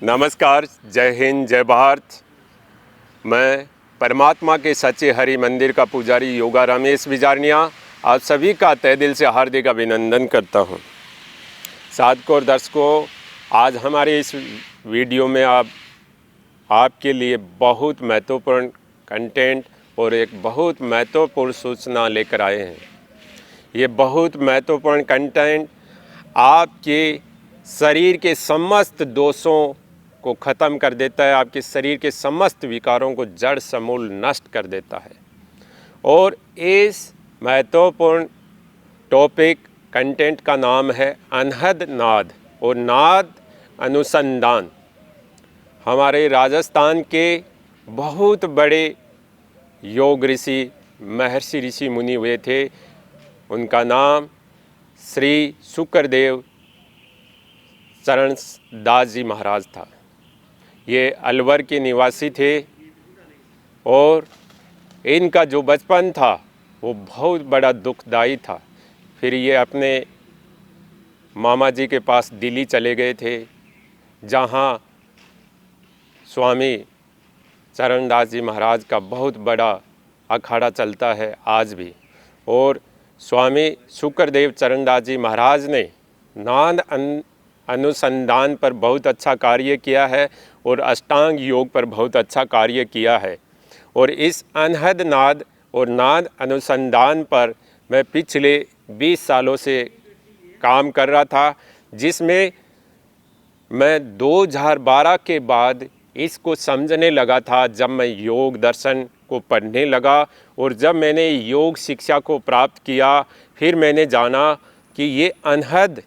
नमस्कार, जय हिंद, जय भारत। मैं परमात्मा के सच्चे हरि मंदिर का पुजारी योगा रमेश विजारनिया आप सभी का तहे दिल से हार्दिक अभिनंदन करता हूं। साधकों और दर्शकों, आज हमारे इस वीडियो में आपके लिए बहुत महत्वपूर्ण कंटेंट और एक बहुत महत्वपूर्ण सूचना लेकर आए हैं। ये बहुत महत्वपूर्ण कंटेंट आपके शरीर के समस्त दोषों को ख़त्म कर देता है, आपके शरीर के समस्त विकारों को जड़ समूल नष्ट कर देता है। और इस महत्वपूर्ण टॉपिक कंटेंट का नाम है अनहद नाद और नाद अनुसंधान। हमारे राजस्थान के बहुत बड़े योग ऋषि महर्षि ऋषि मुनि हुए थे। उनका नाम श्री शुक्रदेव चरण दास जी महाराज था। ये अलवर के निवासी थे और इनका जो बचपन था वो बहुत बड़ा दुखदाई था। फिर ये अपने मामा जी के पास दिल्ली चले गए थे, जहाँ स्वामी चरणदास जी महाराज का बहुत बड़ा अखाड़ा चलता है आज भी। और स्वामी शुक्रदेव चरणदास जी महाराज ने नाद अनुसंधान पर बहुत अच्छा कार्य किया है और अष्टांग योग पर बहुत अच्छा कार्य किया है। और इस अनहद नाद और नाद अनुसंधान पर मैं पिछले 20 सालों से काम कर रहा था, जिसमें मैं 2012 के बाद इसको समझने लगा था। जब मैं योग दर्शन को पढ़ने लगा और जब मैंने योग शिक्षा को प्राप्त किया, फिर मैंने जाना कि ये अनहद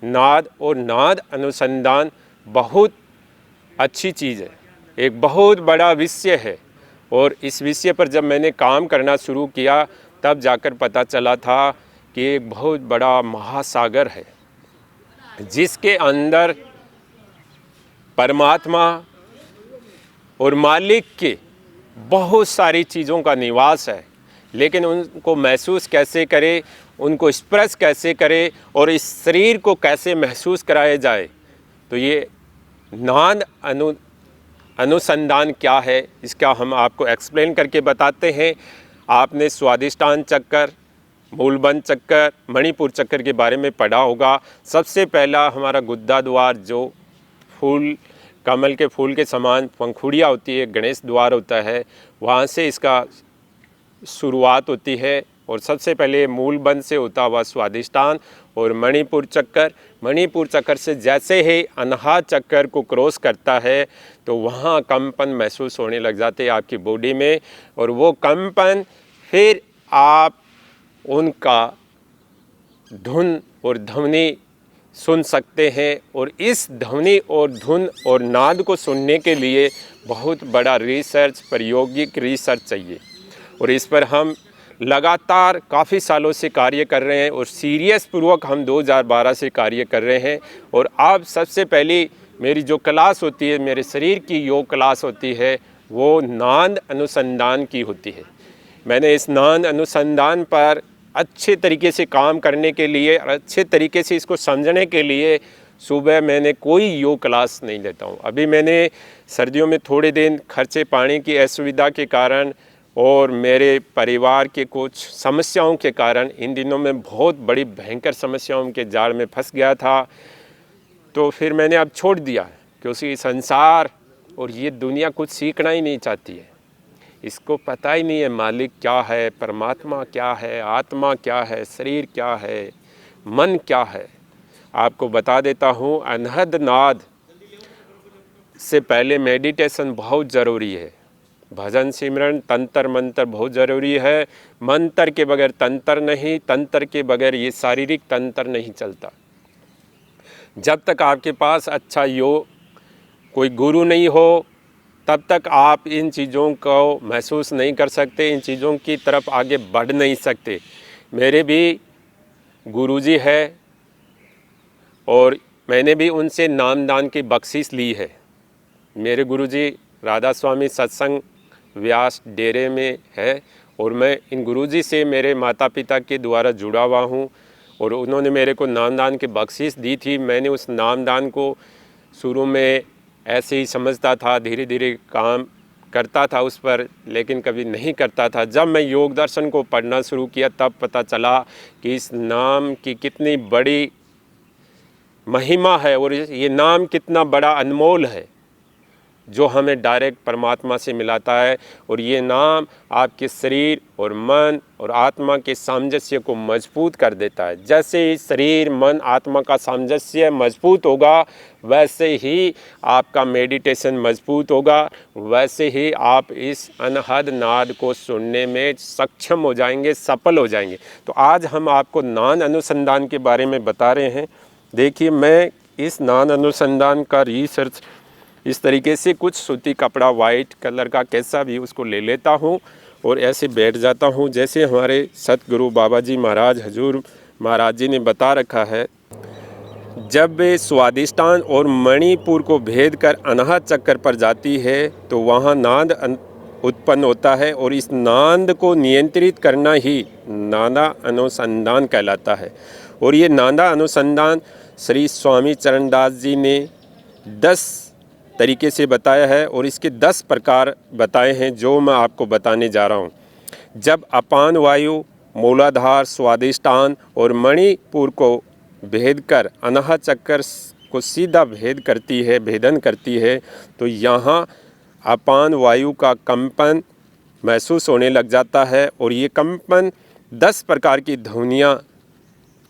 नाद और नाद अनुसंधान बहुत अच्छी चीज़ है, एक बहुत बड़ा विषय है। और इस विषय पर जब मैंने काम करना शुरू किया, तब जाकर पता चला था कि एक बहुत बड़ा महासागर है, जिसके अंदर परमात्मा और मालिक के बहुत सारी चीज़ों का निवास है। लेकिन उनको महसूस कैसे करें, उनको स्पर्श कैसे करें और इस शरीर को कैसे महसूस कराया जाए, तो ये नाद अनुसंधान क्या है, इसका हम आपको एक्सप्लेन करके बताते हैं। आपने स्वादिष्टान चक्कर, मूलबंध चक्कर, मणिपुर चक्कर के बारे में पढ़ा होगा। सबसे पहला हमारा गुद्दा द्वार, जो फूल कमल के फूल के समान पंखुड़ियाँ होती है, गणेश द्वार होता है, वहाँ से इसका शुरुआत होती है। और सबसे पहले मूलबंध से होता हुआ स्वादिष्टान और मणिपुर चक्कर से जैसे ही अनाहत चक्कर को क्रॉस करता है तो वहाँ कंपन महसूस होने लग जाते हैं आपकी बॉडी में। और वो कंपन फिर आप उनका धुन और ध्वनि सुन सकते हैं। और इस ध्वनि और धुन और नाद को सुनने के लिए बहुत बड़ा रिसर्च, प्रायोगिक रिसर्च चाहिए। और इस पर हम लगातार काफ़ी सालों से कार्य कर रहे हैं और सीरियस पूर्वक हम 2012 से कार्य कर रहे हैं। और अब सबसे पहली मेरी जो क्लास होती है, मेरे शरीर की योग क्लास होती है, वो नाद अनुसंधान की होती है। मैंने इस नाद अनुसंधान पर अच्छे तरीके से काम करने के लिए, अच्छे तरीके से इसको समझने के लिए सुबह मैंने कोई योग क्लास नहीं लेता हूँ। अभी मैंने सर्दियों में थोड़े दिन खर्चे पानी की असुविधा के कारण और मेरे परिवार के कुछ समस्याओं के कारण इन दिनों में बहुत बड़ी भयंकर समस्याओं के जाल में फंस गया था। तो फिर मैंने अब छोड़ दिया, क्योंकि संसार और ये दुनिया कुछ सीखना ही नहीं चाहती है। इसको पता ही नहीं है मालिक क्या है, परमात्मा क्या है, आत्मा क्या है, शरीर क्या है, मन क्या है। आपको बता देता हूँ, अनहद नाद से पहले मेडिटेशन बहुत ज़रूरी है। भजन सिमरन तंत्र मंत्र बहुत ज़रूरी है। मंत्र के बगैर तंत्र नहीं, तंत्र के बगैर ये शारीरिक तंत्र नहीं चलता। जब तक आपके पास अच्छा योग कोई गुरु नहीं हो, तब तक आप इन चीज़ों को महसूस नहीं कर सकते, इन चीज़ों की तरफ आगे बढ़ नहीं सकते। मेरे भी गुरुजी है और मैंने भी उनसे नामदान की बख्शिश ली है। मेरे गुरुजी राधा स्वामी सत्संग व्यास डेरे में है और मैं इन गुरुजी से मेरे माता पिता के द्वारा जुड़ा हुआ हूँ और उन्होंने मेरे को नामदान की बख्शिश दी थी। मैंने उस नामदान को शुरू में ऐसे ही समझता था, धीरे धीरे काम करता था उस पर, लेकिन कभी नहीं करता था। जब मैं योग दर्शन को पढ़ना शुरू किया तब पता चला कि इस नाम की कितनी बड़ी महिमा है और ये नाम कितना बड़ा अनमोल है जो हमें डायरेक्ट परमात्मा से मिलाता है। और ये नाम आपके शरीर और मन और आत्मा के सामंजस्य को मजबूत कर देता है। जैसे ही शरीर मन आत्मा का सामंजस्य मजबूत होगा वैसे ही आपका मेडिटेशन मजबूत होगा, वैसे ही आप इस अनहद नाद को सुनने में सक्षम हो जाएंगे, सफल हो जाएंगे। तो आज हम आपको नाद अनुसंधान के बारे में बता रहे हैं। देखिए, मैं इस नाद अनुसंधान का रिसर्च इस तरीके से कुछ सूती कपड़ा वाइट कलर का कैसा भी उसको ले लेता हूँ और ऐसे बैठ जाता हूँ जैसे हमारे सतगुरु बाबा जी महाराज हजूर महाराज जी ने बता रखा है। जब वे स्वादिष्टान और मणिपुर को भेद कर अनाहत चक्कर पर जाती है तो वहाँ नाद उत्पन्न होता है और इस नाद को नियंत्रित करना ही नादा अनुसंधान कहलाता है। और ये नादा अनुसंधान श्री स्वामी चरणदास जी ने 10 तरीके से बताया है और इसके 10 प्रकार बताए हैं जो मैं आपको बताने जा रहा हूँ। जब अपान वायु मूलाधार स्वादिष्टान और मणिपुर को भेद कर अनाहत चक्कर को सीधा भेदन करती है तो यहाँ अपान वायु का कंपन महसूस होने लग जाता है और ये कंपन 10 प्रकार की ध्वनियाँ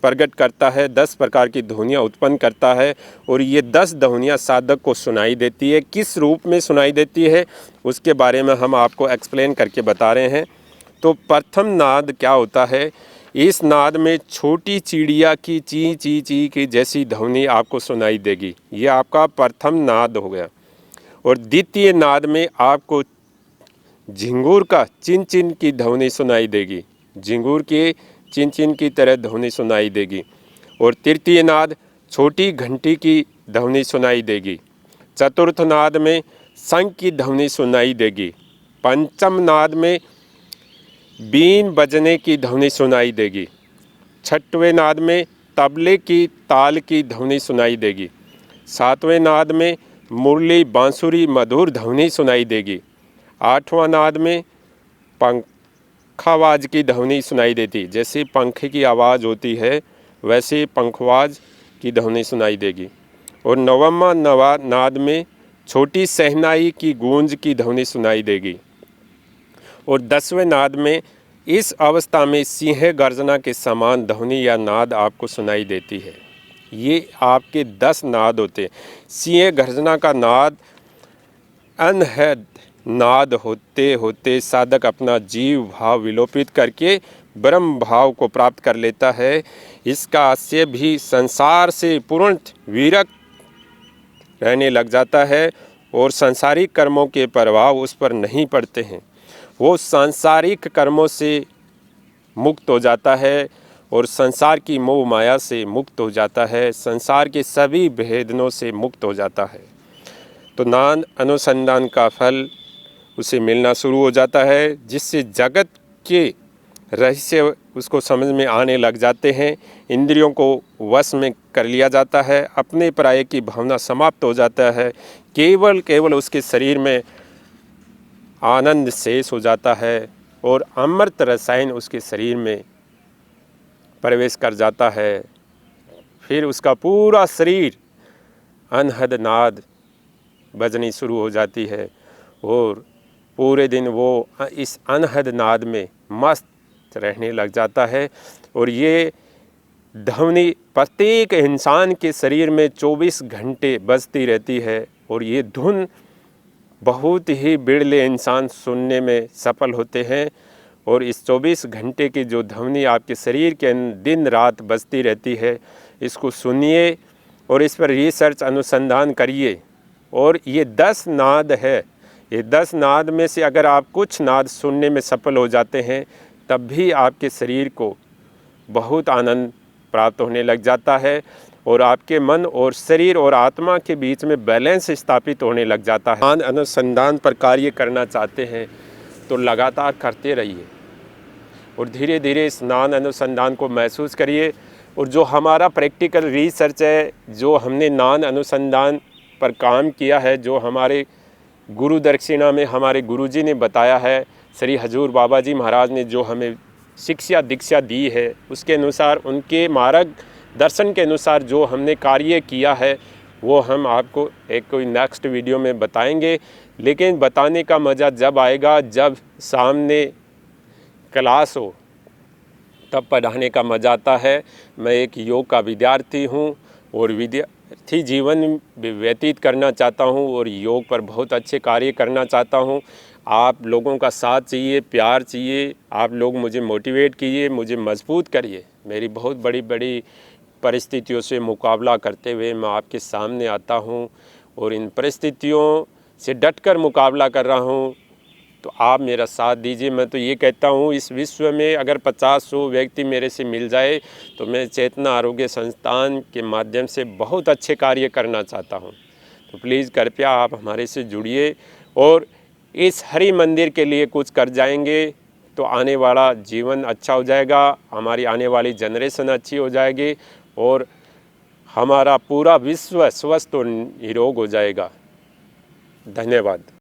प्रकट करता है, 10 प्रकार की ध्वनियाँ उत्पन्न करता है और ये 10 ध्वनियाँ साधक को सुनाई देती है। किस रूप में सुनाई देती है उसके बारे में हम आपको एक्सप्लेन करके बता रहे हैं। तो प्रथम नाद क्या होता है? इस नाद में छोटी चिड़िया की ची ची ची की जैसी ध्वनि आपको सुनाई देगी, ये आपका प्रथम नाद हो गया। और द्वितीय नाद में आपको झिंगुर का चिन चिन की ध्वनि सुनाई देगी, झिंगुर के चिन चिन की तरह ध्वनि सुनाई देगी। और तृतीय नाद छोटी घंटी की ध्वनि सुनाई देगी। चतुर्थ नाद में शंख की ध्वनि सुनाई देगी। पंचम नाद में बीन बजने की ध्वनि सुनाई देगी। छठवें नाद में तबले की ताल की ध्वनि सुनाई देगी। सातवें नाद में मुरली बांसुरी मधुर ध्वनि सुनाई देगी। आठवां नाद में पंखावाज की ध्वनि सुनाई देती, जैसे पंखे की आवाज़ होती है वैसे पंखवाज की ध्वनि सुनाई देगी। और नवमा नाद में छोटी सहनाई की गूंज की ध्वनि सुनाई देगी। और 10वें नाद में इस अवस्था में सिंह गर्जना के समान ध्वनि या नाद आपको सुनाई देती है। ये आपके 10 नाद होते हैं। सिंह गर्जना का नाद अनहद नाद होते होते साधक अपना जीव भाव विलोपित करके ब्रह्म भाव को प्राप्त कर लेता है। इसका आशय भी संसार से पूर्ण विरक्त रहने लग जाता है और सांसारिक कर्मों के प्रभाव उस पर नहीं पड़ते हैं। वो सांसारिक कर्मों से मुक्त हो जाता है और संसार की मोह माया से मुक्त हो जाता है, संसार के सभी भेदनों से मुक्त हो जाता है। तो नाद अनुसंधान का फल उसे मिलना शुरू हो जाता है, जिससे जगत के रहस्य उसको समझ में आने लग जाते हैं, इंद्रियों को वश में कर लिया जाता है, अपने पराये की भावना समाप्त हो जाता है, केवल उसके शरीर में आनंद शेष हो जाता है और अमृत रसायन उसके शरीर में प्रवेश कर जाता है। फिर उसका पूरा शरीर अनहद नाद बजनी शुरू हो जाती है और पूरे दिन वो इस अनहद नाद में मस्त रहने लग जाता है। और ये ध्वनि प्रत्येक इंसान के शरीर में 24 घंटे बजती रहती है और ये धुन बहुत ही बिरले इंसान सुनने में सफल होते हैं। और इस 24 घंटे की जो ध्वनि आपके शरीर के दिन रात बजती रहती है, इसको सुनिए और इस पर रिसर्च अनुसंधान करिए। और ये 10 नाद है, ये 10 नाद में से अगर आप कुछ नाद सुनने में सफल हो जाते हैं तब भी आपके शरीर को बहुत आनंद प्राप्त होने लग जाता है और आपके मन और शरीर और आत्मा के बीच में बैलेंस स्थापित होने लग जाता है। नाद अनुसंधान पर कार्य करना चाहते हैं तो लगातार करते रहिए और धीरे धीरे इस ज्ञान अनुसंधान को महसूस करिए। और जो हमारा प्रैक्टिकल रिसर्च है, जो हमने ज्ञान अनुसंधान पर काम किया है, जो हमारे गुरु दक्षिणा में हमारे गुरुजी ने बताया है, श्री हजूर बाबा जी महाराज ने जो हमें शिक्षा दीक्षा दी है, उसके अनुसार उनके मार्ग दर्शन के अनुसार जो हमने कार्य किया है वो हम आपको एक कोई नेक्स्ट वीडियो में बताएंगे। लेकिन बताने का मज़ा जब आएगा जब सामने क्लास हो, तब पढ़ाने का मज़ा आता है। मैं एक योग का विद्यार्थी हूँ और विद्यार्थी जीवन व्यतीत करना चाहता हूँ और योग पर बहुत अच्छे कार्य करना चाहता हूँ। आप लोगों का साथ चाहिए, प्यार चाहिए। आप लोग मुझे मोटिवेट कीजिए, मुझे मजबूत करिए। मेरी बहुत बड़ी बड़ी परिस्थितियों से मुकाबला करते हुए मैं आपके सामने आता हूँ और इन परिस्थितियों से डटकर मुकाबला कर रहा हूँ, तो आप मेरा साथ दीजिए। मैं तो ये कहता हूँ, इस विश्व में अगर 50-100 व्यक्ति मेरे से मिल जाए तो मैं चेतना आरोग्य संस्थान के माध्यम से बहुत अच्छे कार्य करना चाहता हूँ। तो प्लीज़ कृपया आप हमारे से जुड़िए और इस हरि मंदिर के लिए कुछ कर जाएंगे तो आने वाला जीवन अच्छा हो जाएगा, हमारी आने वाली जनरेशन अच्छी हो जाएगी और हमारा पूरा विश्व स्वस्थ और निरोग हो जाएगा। धन्यवाद।